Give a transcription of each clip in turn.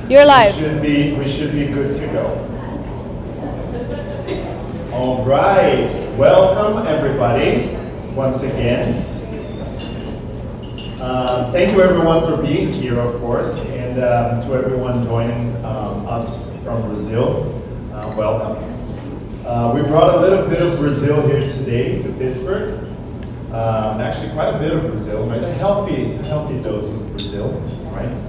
You're live. We should be good to go. All right. Welcome, everybody, once again. Thank you, everyone, for being here, of course, and to everyone joining us from Brazil. Welcome. We brought a little bit of Brazil here today to Pittsburgh. Actually, quite a bit of Brazil, right? A healthy dose of Brazil, right?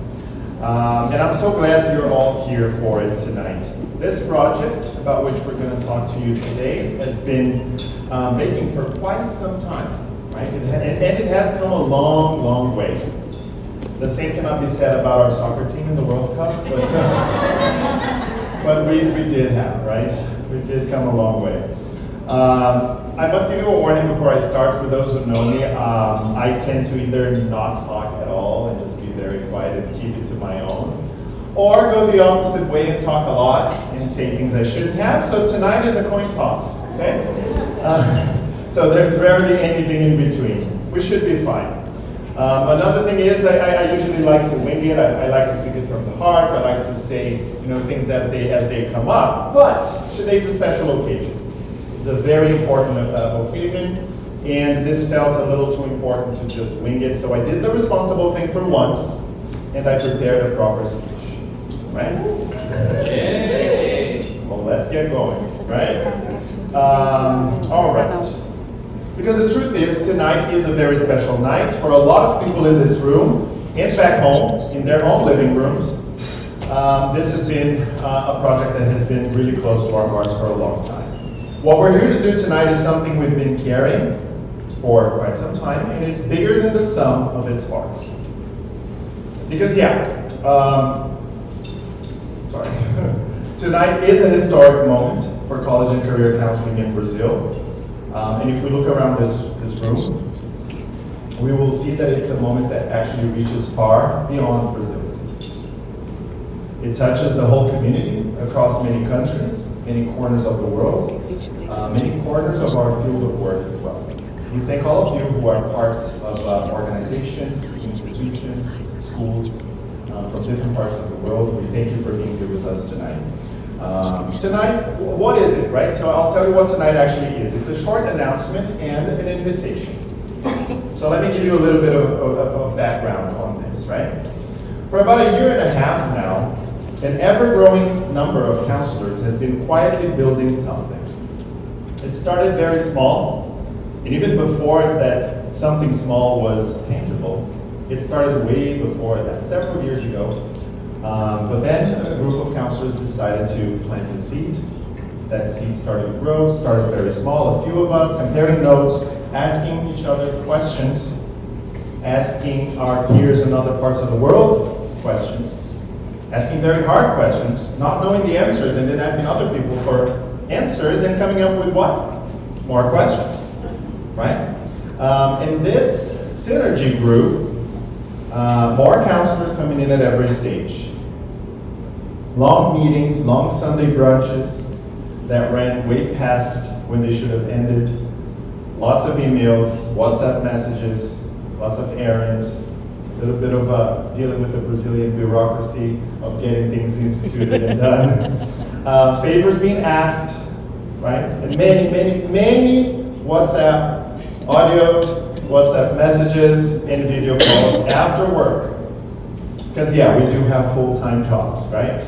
And I'm so glad you're all here for it tonight. This project, about which we're going to talk to you today, has been making for quite some time, right? And it has come a long, long way. The same cannot be said about our soccer team in the World Cup, but we did have, right? We did come a long way. I must give you a warning before I start. For those who know me, I tend to either not talk at all and just be very quiet and keep it to my own, or go the opposite way and talk a lot and say things I shouldn't have. So tonight is a coin toss, okay? So there's rarely anything in between. We should be fine. Another thing is I usually like to wing it. I like to speak it from the heart. I like to say things as they come up. But today's a special occasion. It's a very important occasion, and this felt a little too important to just wing it. So I did the responsible thing for once, and I prepared a proper speech. Right? Yay. Well, let's get going. Right? All right. Because the truth is, tonight is a very special night for a lot of people in this room and back home, in their own living rooms. This has been a project that has been really close to our hearts for a long time. What we're here to do tonight is something we've been carrying for quite some time, and it's bigger than the sum of its parts. Because tonight is a historic moment for college and career counseling in Brazil. And if we look around this room, we will see that it's a moment that actually reaches far beyond Brazil. It touches the whole community across many countries, many corners of the world, many corners of our field of work as well. We thank all of you who are part of organizations, institutions, schools from different parts of the world. We thank you for being here with us tonight. Tonight, what is it, right? So I'll tell you what tonight actually is. It's a short announcement and an invitation. So let me give you a little bit of background on this, right? For about a year and a half now, an ever-growing number of counselors has been quietly building something. It started very small, and even before that something small was tangible, it started way before that, several years ago. But then a group of counselors decided to plant a seed. That seed started to grow, started very small. A few of us comparing notes, asking each other questions, asking our peers in other parts of the world questions, asking very hard questions, not knowing the answers, and then asking other people for answers and coming up with what? More questions, right? And this synergy grew, more counselors coming in at every stage. Long meetings, long Sunday brunches that ran way past when they should have ended. Lots of emails, WhatsApp messages, lots of errands, a little bit of dealing with the Brazilian bureaucracy of getting things instituted and done. Favors being asked, right? And many WhatsApp audio, WhatsApp messages, and video calls after work. Because we do have full-time jobs, right?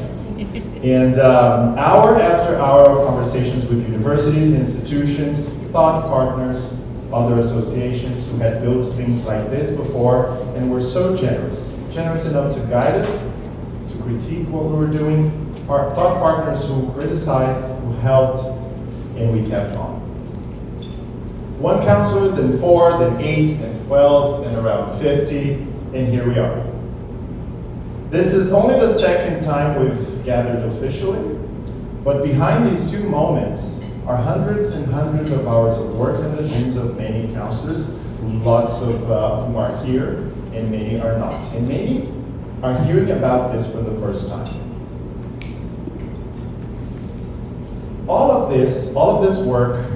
And hour after hour of conversations with universities, institutions, thought partners, other associations who had built things like this before and were so generous enough to guide us, to critique what we were doing, thought partners who criticized, who helped, and we kept on. One counselor, then 4, then 8, then 12, then around 50, and here we are. This is only the second time we've gathered officially, but behind these two moments are hundreds and hundreds of hours of work and the dreams of many counselors, lots of whom are here, and many are not. And many are hearing about this for the first time. All of this work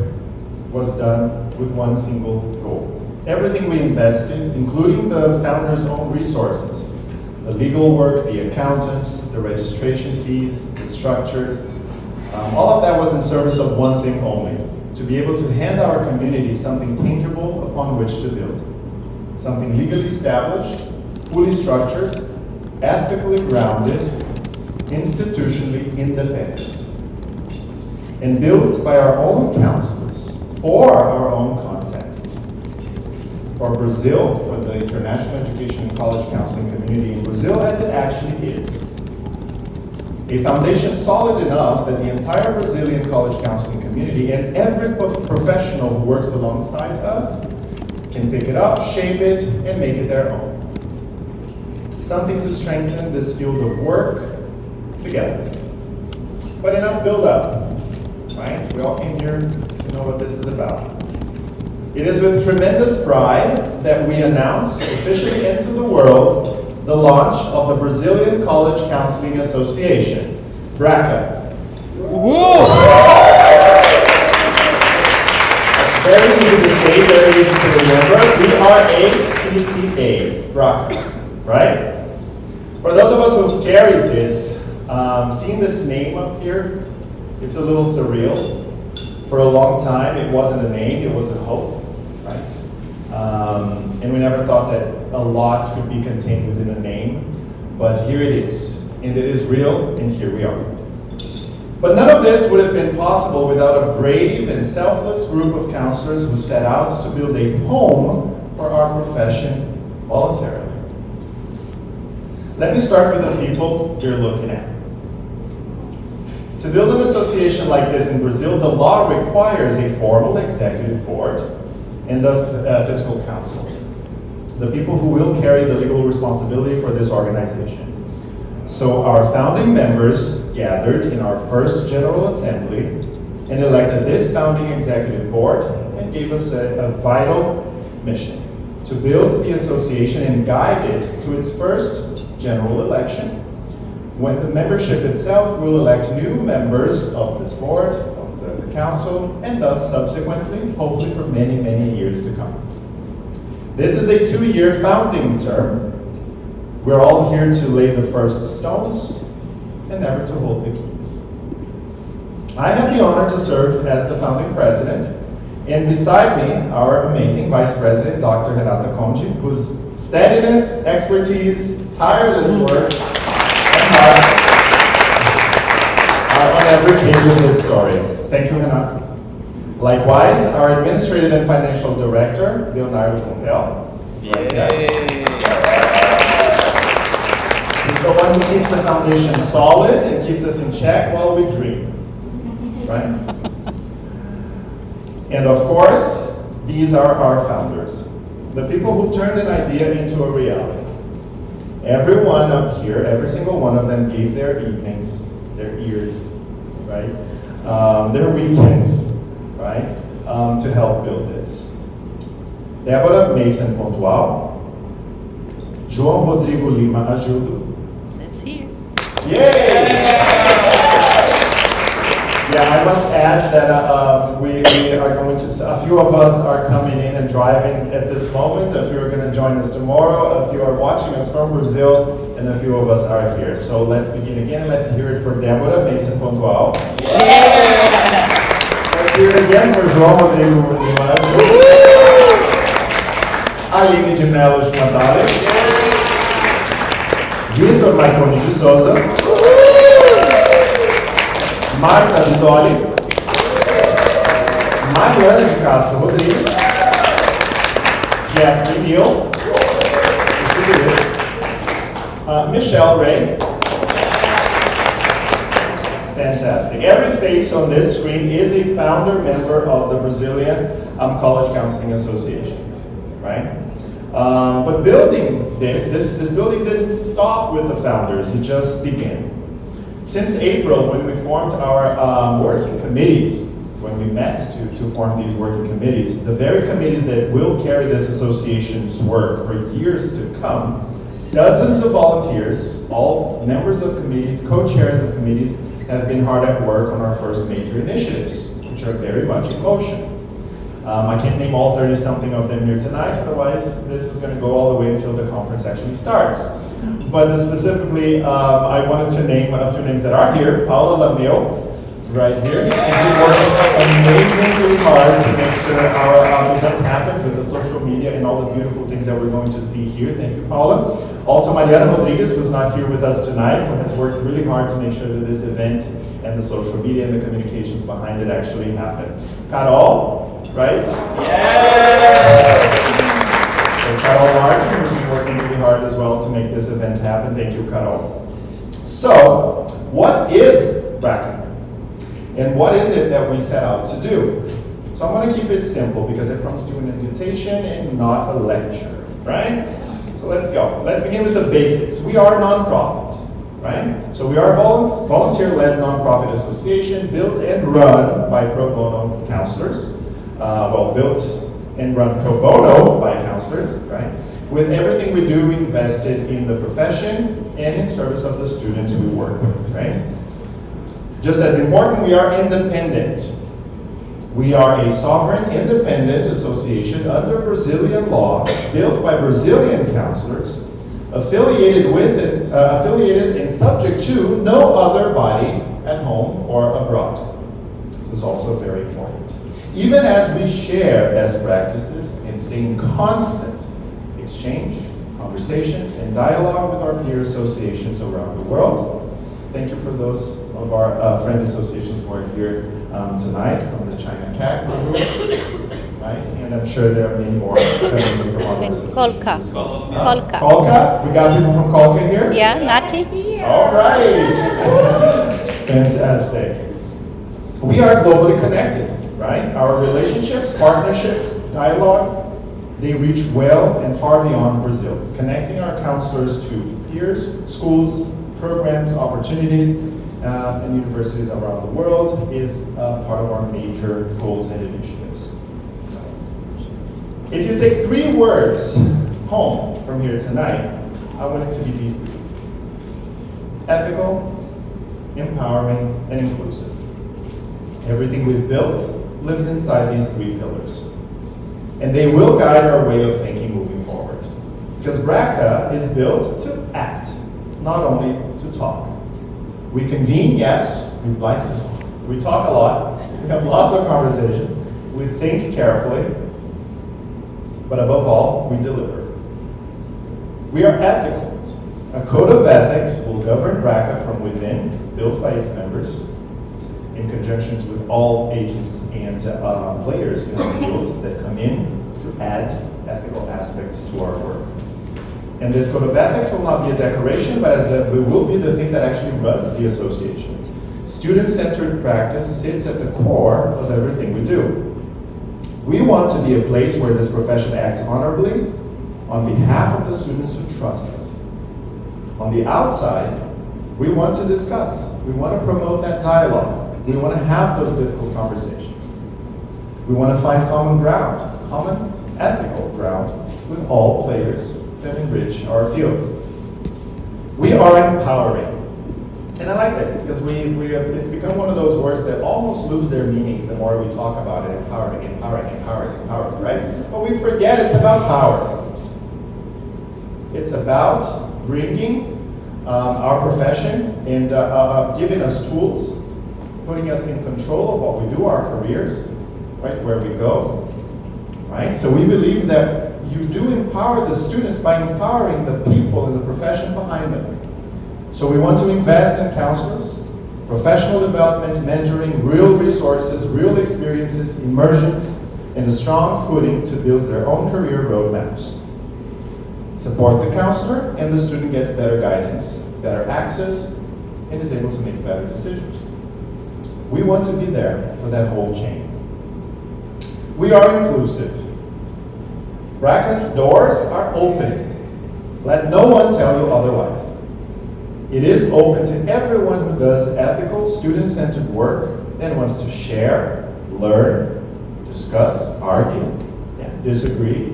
was done with one single goal. Everything we invested, including the founder's own resources, The legal work, the accountants, the registration fees, the structures, all of that was in service of one thing only, to be able to hand our community something tangible upon which to build. Something legally established, fully structured, ethically grounded, institutionally independent, and built by our own counselors, for our own context. For Brazil, for the international education and college counseling community in Brazil, as it actually is. A foundation solid enough that the entire Brazilian college counseling community and every professional who works alongside us can pick it up, shape it, and make it their own. Something to strengthen this field of work together. But enough build up, right? We all came here to know what this is about. It is with tremendous pride that we announce officially into the world the launch of the Brazilian College Counseling Association, BRACCA. Whoa! It's very easy to say, very easy to remember. BRACCA, BRACCA, right? For those of us who've carried this, seeing this name up here, it's a little surreal. For a long time, it wasn't a name, it was a hope, right? And we never thought that a lot could be contained within a name, but here it is, and it is real, and here we are. But none of this would have been possible without a brave and selfless group of counselors who set out to build a home for our profession voluntarily. Let me start with the people you're looking at. To build an association like this in Brazil, the law requires a formal executive board and a fiscal council, the people who will carry the legal responsibility for this organization. So our founding members gathered in our first General Assembly and elected this founding executive board and gave us a vital mission to build the association and guide it to its first general election, when the membership itself will elect new members of this board, of the council, and thus subsequently, hopefully for many, many years to come. This is a 2-year founding term. We're all here to lay the first stones and never to hold the keys. I have the honor to serve as the founding president, and beside me, our amazing vice president, Dr. Renata Conde, whose steadiness, expertise, tireless work, on every page of this story. Thank you, Renata. Likewise, our administrative and financial director, Leonardo Contel. Yay! He's the one who keeps the foundation solid and keeps us in check while we dream. Right? And of course, these are our founders, the people who turned an idea into a reality. Everyone up here, every single one of them gave their evenings, their ears, right? Their weekends, right? To help build this. Débora Mason Pontual, João Rodrigo Lima Ajudo. That's here. Yay! Yeah, I must add that we are going to, a few of us are coming in and driving at this moment, a few are going to join us tomorrow, a few are watching us from Brazil, and a few of us are here. So let's begin again, let's hear it for Débora Mason Pontual. Yeah. Let's hear it again for João Rodrigo Lima. Aline de Mello Schmatale. Vitor Marconi de Souza. Marta Vittori, Mariana de Castro Rodrigues, Jeffrey Neal, Michelle Ray. Fantastic. Every face on this screen is a founder member of the Brazilian College Counseling Association, right? But building this building didn't stop with the founders, it just began. Since April, when we formed our working committees, when we met to form these working committees, the very committees that will carry this association's work for years to come, dozens of volunteers, all members of committees, co-chairs of committees, have been hard at work on our first major initiatives, which are very much in motion. I can't name all 30-something of them here tonight, otherwise this is going to go all the way until the conference actually starts. But specifically, I wanted to name a few names that are here. Paula Lameo, right here. And she's working amazingly hard to make sure our event happens with the social media and all the beautiful things that we're going to see here. Thank you, Paula. Also, Mariana Rodriguez, who's not here with us tonight, but has worked really hard to make sure that this event and the social media and the communications behind it actually happen. Carol, right? Yeah! So Carol Martin, who's been working really hard as well to make this event happen. Thank you, Carol. So, what is BRACCA? And what is it that we set out to do? So I'm going to keep it simple because I promised you an invitation and not a lecture, right? So let's go. Let's begin with the basics. We are a nonprofit, right? So we are a volunteer-led nonprofit association built and run by pro bono counselors. Built and run pro bono by counselors, right? With everything we do invested in the profession and in service of the students we work with, right? Just as important, we are independent. We are a sovereign, independent association under Brazilian law, built by Brazilian counselors, affiliated and subject to no other body at home or abroad. This is also very important. Even as we share best practices and stay in constant exchange, conversations, and dialogue with our peer associations around the world. Thank you for those of our friend associations who are here tonight from the China CAC group, right? And I'm sure there are many more coming from other associations. Kolka. as well. Kolka. Kolka? We got people from Kolka here? Yeah, Nati? All right. Fantastic. We are globally connected, right? Our relationships, partnerships, dialogue, they reach well and far beyond Brazil, connecting our counselors to peers, schools, programs, opportunities, and universities around the world is part of our major goals and initiatives. If you take 3 words home from here tonight, I want it to be these 3. Ethical, empowering, and inclusive. Everything we've built lives inside these 3 pillars. And they will guide our way of thinking moving forward. Because BRACCA is built to act, not only to talk. We convene, yes, we like to talk. We talk a lot, we have lots of conversations, we think carefully, but above all, we deliver. We are ethical. A code of ethics will govern BRACCA from within, built by its members, in conjunction with all agents and players in the field that come in to add ethical aspects to our work. And this code of ethics will not be a decoration, but it will be the thing that actually runs the association. Student-centered practice sits at the core of everything we do. We want to be a place where this profession acts honorably on behalf of the students who trust us. On the outside, we want to discuss. We want to promote that dialogue. We want to have those difficult conversations. We want to find common ground, common ethical ground with all players that enrich our field. We are empowering. And I like this because it's become one of those words that almost lose their meanings the more we talk about it, empowering, right? But we forget it's about power. It's about bringing our profession and giving us tools, putting us in control of what we do, our careers, right, where we go, right? So we believe that you do empower the students by empowering the people in the profession behind them. So we want to invest in counselors, professional development, mentoring, real resources, real experiences, immersions, and a strong footing to build their own career roadmaps. Support the counselor, and the student gets better guidance, better access, and is able to make better decisions. We want to be there for that whole chain. We are inclusive. BRACCA's doors are open. Let no one tell you otherwise. It is open to everyone who does ethical, student-centered work and wants to share, learn, discuss, argue, disagree,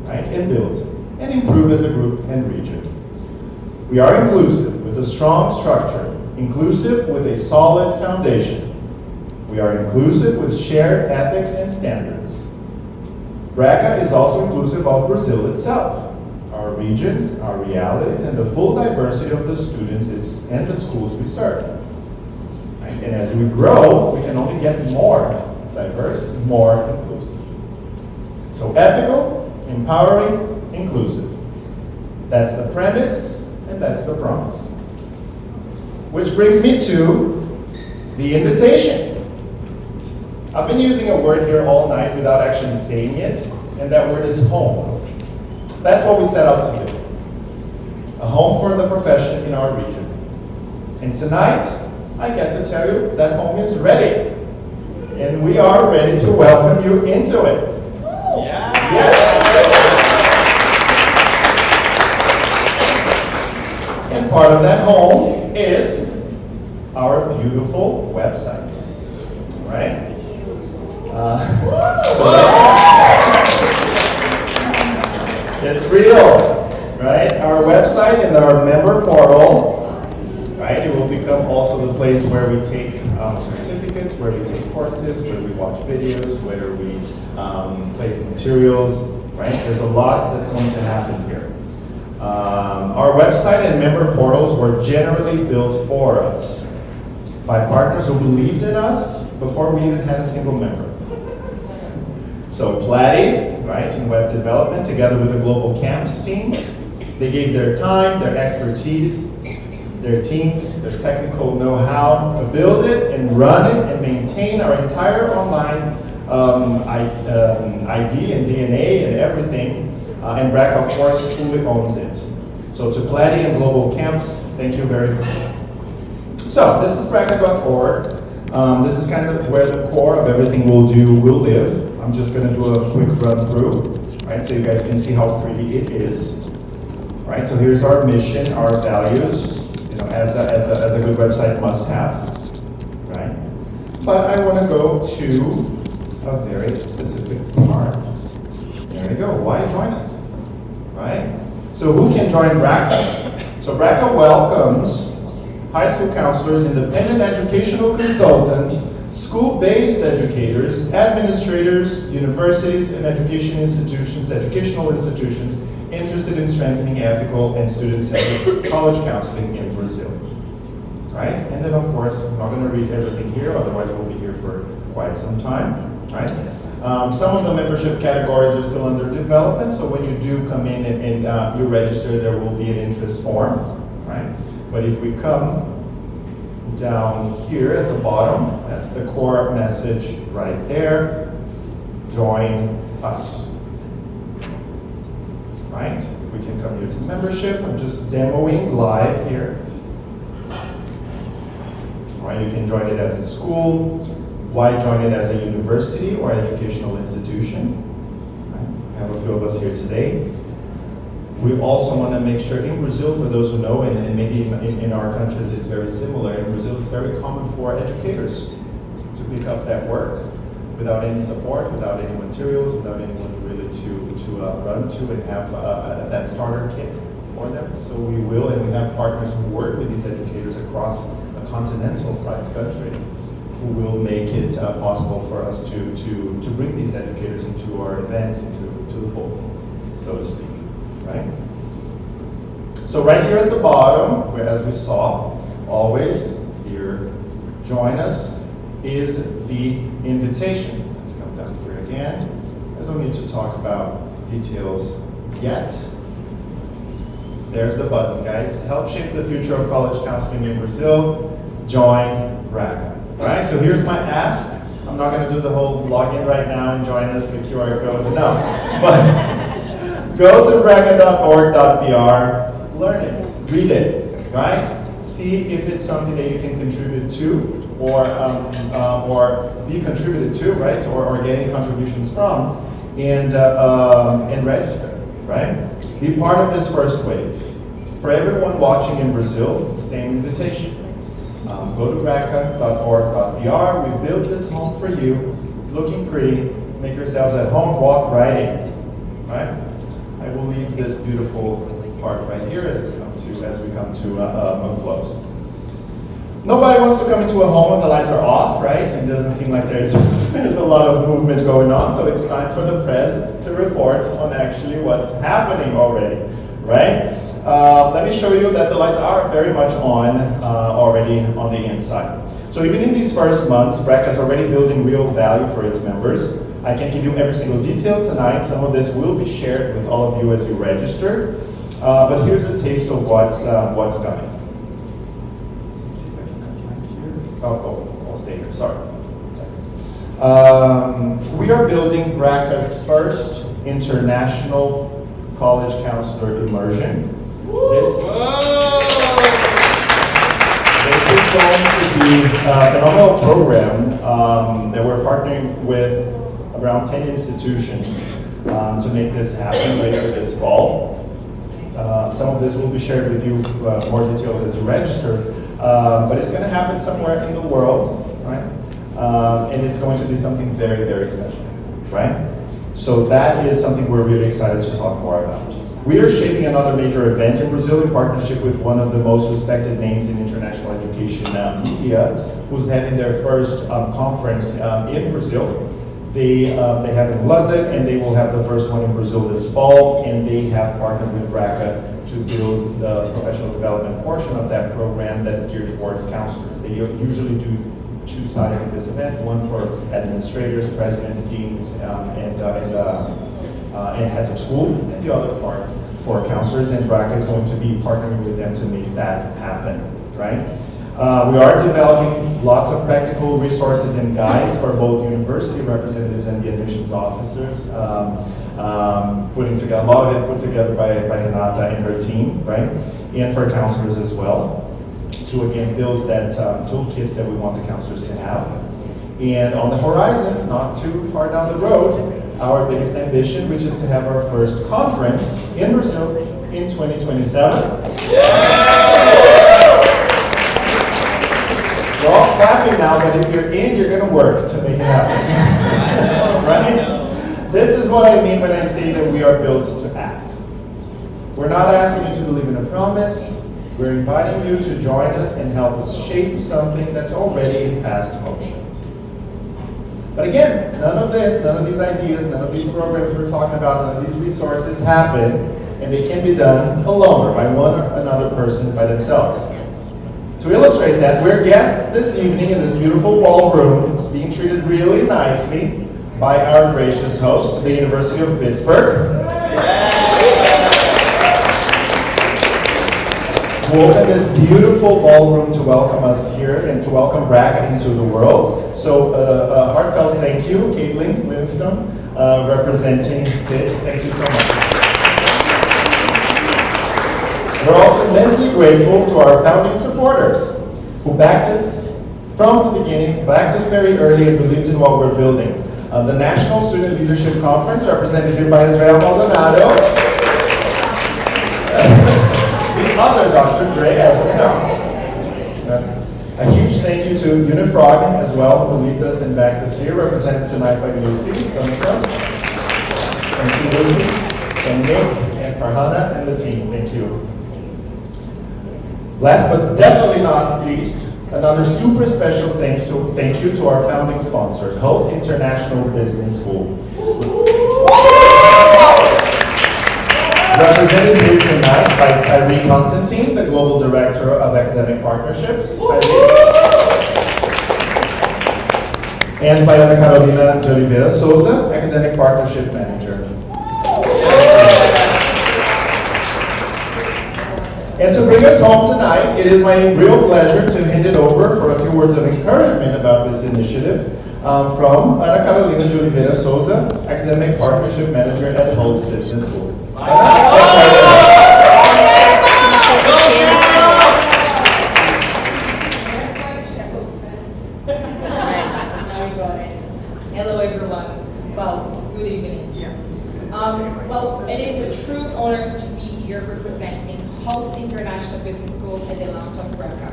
right, and build, and improve as a group and region. We are inclusive with a strong structure, inclusive with a solid foundation. We are inclusive with shared ethics and standards. BRACCA is also inclusive of Brazil itself, our regions, our realities, and the full diversity of the students and the schools we serve. Right? And as we grow, we can only get more diverse, more inclusive. So ethical, empowering, inclusive. That's the premise, and that's the promise. Which brings me to the invitation. I've been using a word here all night without actually saying it, and that word is home. That's what we set out to build. A home for the profession in our region. And tonight, I get to tell you that home is ready. And we are ready to welcome you into it. And part of that home is our beautiful website, right? So it's real, right? Our website and our member portal, right? It will become also the place where we take certificates, where we take courses, where we watch videos, where we place materials, right? There's a lot that's going to happen here. Our website and member portals were generally built for us by partners who believed in us before we even had a single member. So Platy, right, in web development, together with the Global Camps team, they gave their time, their expertise, their teams, their technical know-how to build it and run it and maintain our entire online ID and DNA and everything. And BRACCA, of course, fully owns it. So to Platy and Global Camps, thank you very much. So this is BRACCA.org. This is kind of where the core of everything we'll do will live. I'm just going to do a quick run through, right, so you guys can see how pretty it is. Right, so here's our mission, our values, you know, as a good website must have, right? But I want to go to a very specific part. There we go. Why join us, right? So who can join BRACCA? So BRACCA welcomes high school counselors, independent educational consultants, school-based educators, administrators, universities, and educational institutions interested in strengthening ethical and student-centered college counseling in Brazil. Right? And then, of course, I'm not going to read everything here, otherwise we'll be here for quite some time. Right? Some of the membership categories are still under development, so when you do come in and you register, there will be an interest form. Right? But if we come down here at the bottom, that's the core message right there. Join us. Right? If we can come here to membership, I'm just demoing live here. Right? You can join it as a school. Why join it as a university or educational institution? Right? I have a few of us here today. We also want to make sure in Brazil, for those who know, and maybe in our countries it's very similar, in Brazil it's very common for educators to pick up that work without any support, without any materials, without anyone really to run to and have that starter kit for them. So we will, and we have partners who work with these educators across a continental-sized country who will make it possible for us to bring these educators into our events, into the fold, so to speak. Right? So right here at the bottom, where as we saw, always here, join us, is the invitation. Let's come down here again. I don't need to talk about details yet. There's the button, guys. Help shape the future of college counseling in Brazil. Join BRACCA. All right, so here's my ask. I'm not going to do the whole login right now and join us with QR code. No, but go to bracca.org.br, learn it, read it, right? See if it's something that you can contribute to or be contributed to, right? Or get any contributions from, and register, right? Be part of this first wave. For everyone watching in Brazil, same invitation. Go to bracca.org.br. We built this home for you. It's looking pretty. Make yourselves at home. Walk right in, right? I will leave this beautiful part right here as we come to a close. Nobody wants to come into a home when the lights are off, right? It doesn't seem like there's a lot of movement going on, so it's time for the press to report on actually what's happening already, right? Let me show you that the lights are very much on already on the inside. So even in these first months, BRACCA is already building real value for its members. I can't give you every single detail tonight. Some of this will be shared with all of you as you register. But here's a taste of what's coming. Let's see if I can come back here. I'll stay here, sorry. We are building BRACCA's first international college counselor immersion. This is going to be a phenomenal program that we're partnering with around 10 institutions to make this happen later this fall. Some of this will be shared with you, more details as you register, but it's going to happen somewhere in the world, right? And it's going to be something very, very special, right? So that is something we're really excited to talk more about. We are shaping another major event in Brazil in partnership with one of the most respected names in international education media, who's having their first conference in Brazil. They have in London, and they will have the first one in Brazil this fall, and they have partnered with BRACCA to build the professional development portion of that program that's geared towards counselors. They usually do two sides of this event, one for administrators, presidents, deans, and heads of school, and the other part for counselors, and BRACCA is going to be partnering with them to make that happen, right? We are developing lots of practical resources and guides for both university representatives and the admissions officers, putting together, a lot of it put together by Renata and her team, right? And for counselors as well, to again build that toolkits that we want the counselors to have. And on the horizon, not too far down the road, our biggest ambition, which is to have our first conference in Brazil in 2027. We're all clapping now, but if you're in, you're going to work to make it happen. Right? This is what I mean when I say that we are built to act. We're not asking you to believe in a promise. We're inviting you to join us and help us shape something that's already in fast motion. But again, none of these ideas, none of these programs we're talking about, none of these resources happen, and they can be done alone or by one or another person by themselves. To illustrate that, we're guests this evening in this beautiful ballroom, being treated really nicely by our gracious host, the University of Pittsburgh. Who opened this beautiful ballroom to welcome us here and to welcome BRACCA into the world. So a heartfelt thank you, Caitlin Livingstone, representing Pitt. Thank you so much. We're also immensely grateful to our founding supporters who backed us from the beginning, backed us very early, and believed in what we're building. The National Student Leadership Conference, represented here by Andrea Maldonado. The other Dr. Dre, as we know. A huge thank you to Unifrog as well, who believed us and backed us here, represented tonight by Lucy Lundstrom. Thank you, Lucy, and Nick, and Farhana, and the team. Thank you. Last but definitely not least, another super special thank you to our founding sponsor, Hult International Business School. Represented here tonight by Tyree Constantine, the Global Director of Academic Partnerships. And by Ana Carolina de Oliveira Souza, Academic Partnership Manager. And to bring us home tonight, it is my real pleasure to hand it over for a few words of encouragement about this initiative from Ana Carolina de Oliveira Souza, Academic Partnership Manager at Hult Business School. Hello, everyone. Well, good evening. Well, it is a true honor to be here representing Hult International Business School at the launch of BRACCA.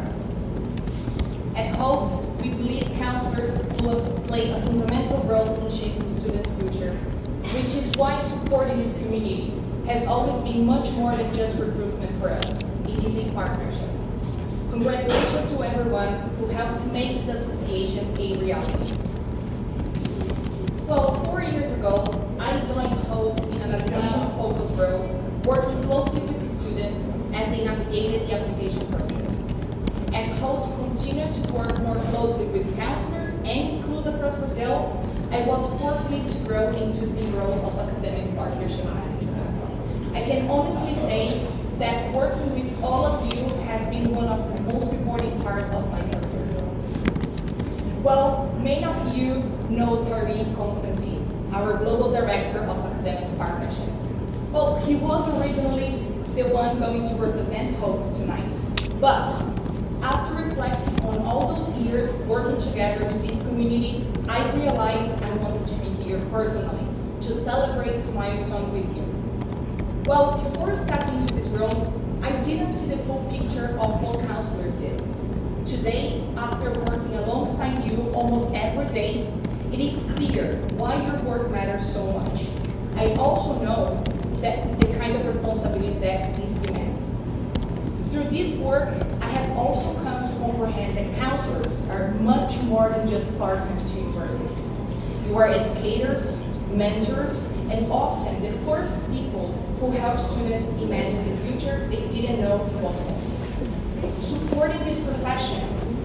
At Hult, we believe counselors will play a fundamental role in shaping students' future, which is why supporting this community has always been much more than just recruitment for us. It is a partnership. Congratulations to everyone who helped to make this association a reality. Well, 4 years ago, I joined Hult in an admissions focus role, working closely with the students as they navigated the application process. As HOLT continued to work more closely with counselors and schools across Brazil, I was fortunate to grow into the role of academic partnership manager. I can honestly say that working with all of you has been one of the most rewarding parts of my career. Well, many of you know Tariq Constantine, our Global Director of Academic Partnerships. Well, he was originally the one going to represent HOLT tonight, but after reflecting on all those years working together with this community, I realized I wanted to be here personally to celebrate this milestone with you. Well, before stepping into this room, I didn't see the full picture of what counselors did. Today, after working alongside you almost every day, it is clear why your work matters so much. I also know that the kind of responsibility that this demands. Through this work, I have also come to comprehend that counselors are much more than just partners to universities. You are educators, mentors, and often the first people who help students imagine the future they didn't know was possible. Supporting this profession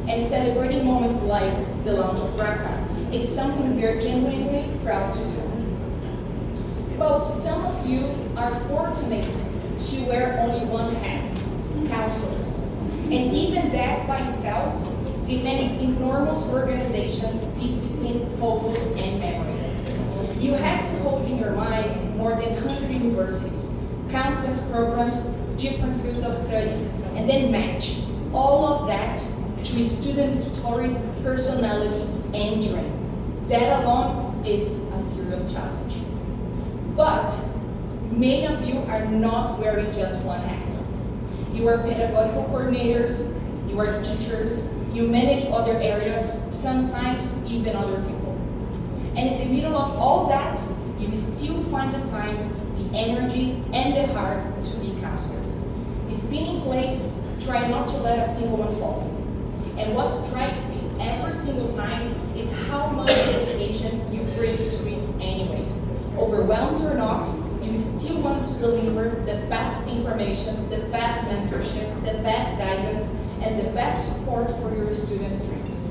and celebrating moments like the launch of BRACCA is something we are genuinely proud to do. Well, some of you are fortunate to wear only one hat, counselors. And even that by itself demands enormous organization, discipline, focus, and memory. You have to hold in your mind more than 100 universities, countless programs, different fields of studies, and then match all of that to a student's story, personality, and dream. That alone is a serious challenge. But many of you are not wearing just one hat. You are pedagogical coordinators, you are teachers, you manage other areas, sometimes even other people. And in the middle of all that, you will still find the time, the energy, and the heart to be counselors. Spinning plates, try not to let a single one fall. And what strikes me every single time is how much dedication you bring to it anyway. Overwhelmed or not, you still want to deliver the best information, the best mentorship, the best guidance, and the best support for your students' dreams.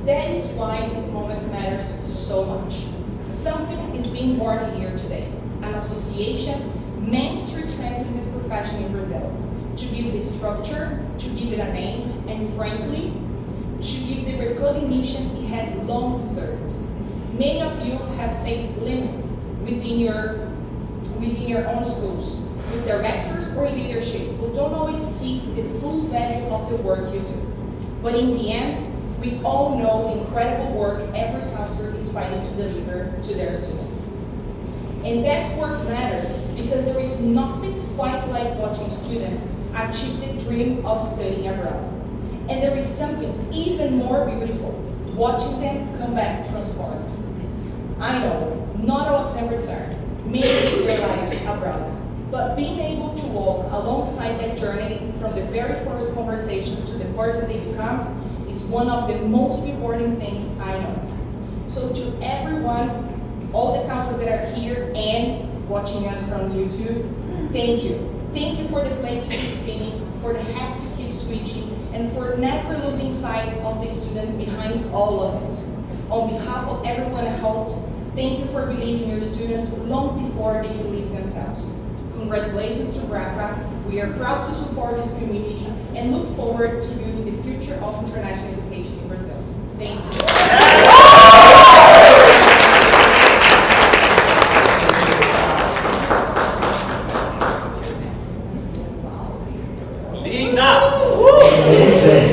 That is why this moment matters so much. Something is being born here today, an association meant to strengthen this profession in Brazil, to give it structure, to give it a name, and frankly, to give the recognition it has long deserved. Many of you have faced limits within your own schools, with directors or leadership who don't always see the full value of the work you do. But in the end, we all know the incredible work every counselor is fighting to deliver to their students. And that work matters because there is nothing quite like watching students achieve the dream of studying abroad. And there is something even more beautiful watching them come back transformed. I know, not all of them return, many live their lives abroad. But being able to walk alongside that journey from the very first conversation to the person they become is one of the most rewarding things I know. So to everyone, all the counselors that are here and watching us from YouTube, thank you. Thank you for the plates to keep spinning, for the hats to keep switching, and for never losing sight of the students behind all of it. On behalf of everyone at HOLT, thank you for believing your students long before they believe themselves. Congratulations to BRACCA. We are proud to support this community and look forward to building the future of international education in Brazil. Thank you. Amazing.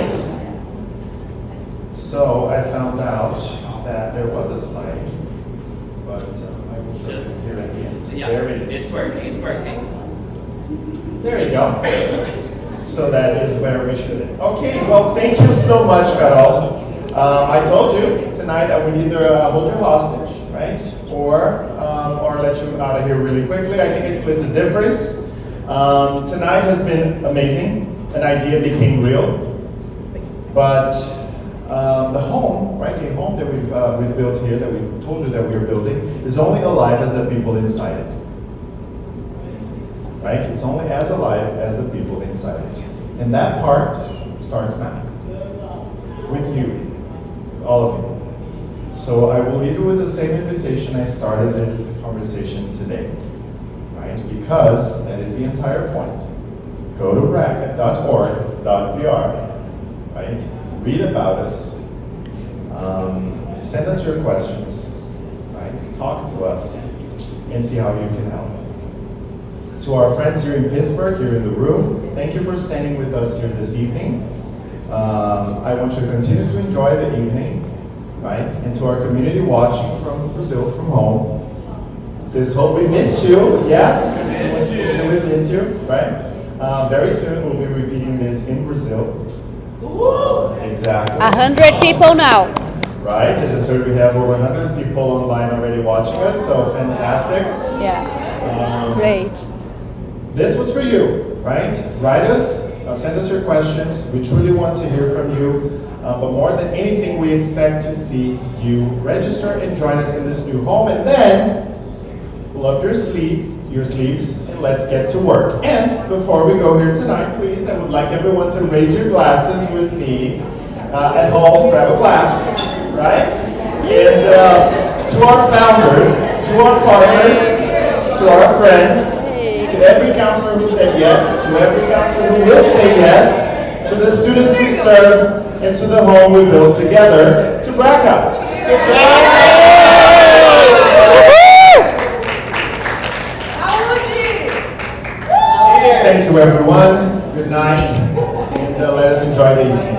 So I found out that there was a slide, but I will show you here at the end. Yeah, There it is. it's working. There you go. So that is where we should. Okay, well, thank you so much, Carol. I told you tonight I would either hold you hostage, right, or let you out of here really quickly. I think I split the difference. Tonight has been amazing. An idea became real, but the home, right, the home that we've built here, that we told you that we are building, is only alive as the people inside it. right? It's only as alive as the people inside it. And that part starts now. With you, with all of you. So I will leave you with the same invitation I started this conversation today, right? Because that is the entire point. Go to bracca.org.br, right? Read about us. Send us your questions, right? Talk to us and see how you can help. To our friends here in Pittsburgh, here in the room, thank you for standing with us here this evening. I want you to continue to enjoy the evening, right? And to our community watching from Brazil, from home, this hope we miss you, yes? We miss you, right? Very soon we'll be repeating this in Brazil. Exactly. 100 people now. Right, I just heard we have over 100 people online already watching us, so fantastic. Yeah. Great. This was for you, right? Write us, send us your questions. We truly want to hear from you. But more than anything, we expect to see you register and join us in this new home. And then, pull up your sleeves, and let's get to work. And before we go here tonight, please, I would like everyone to raise your glasses with me. At home, grab a glass, right? And to our founders, to our partners, to our friends, to every counselor who said yes, to every counselor who will say yes, to the students we serve, and to the home we build together, to BRACCA. Thank you, everyone. Good night, and let us enjoy the evening.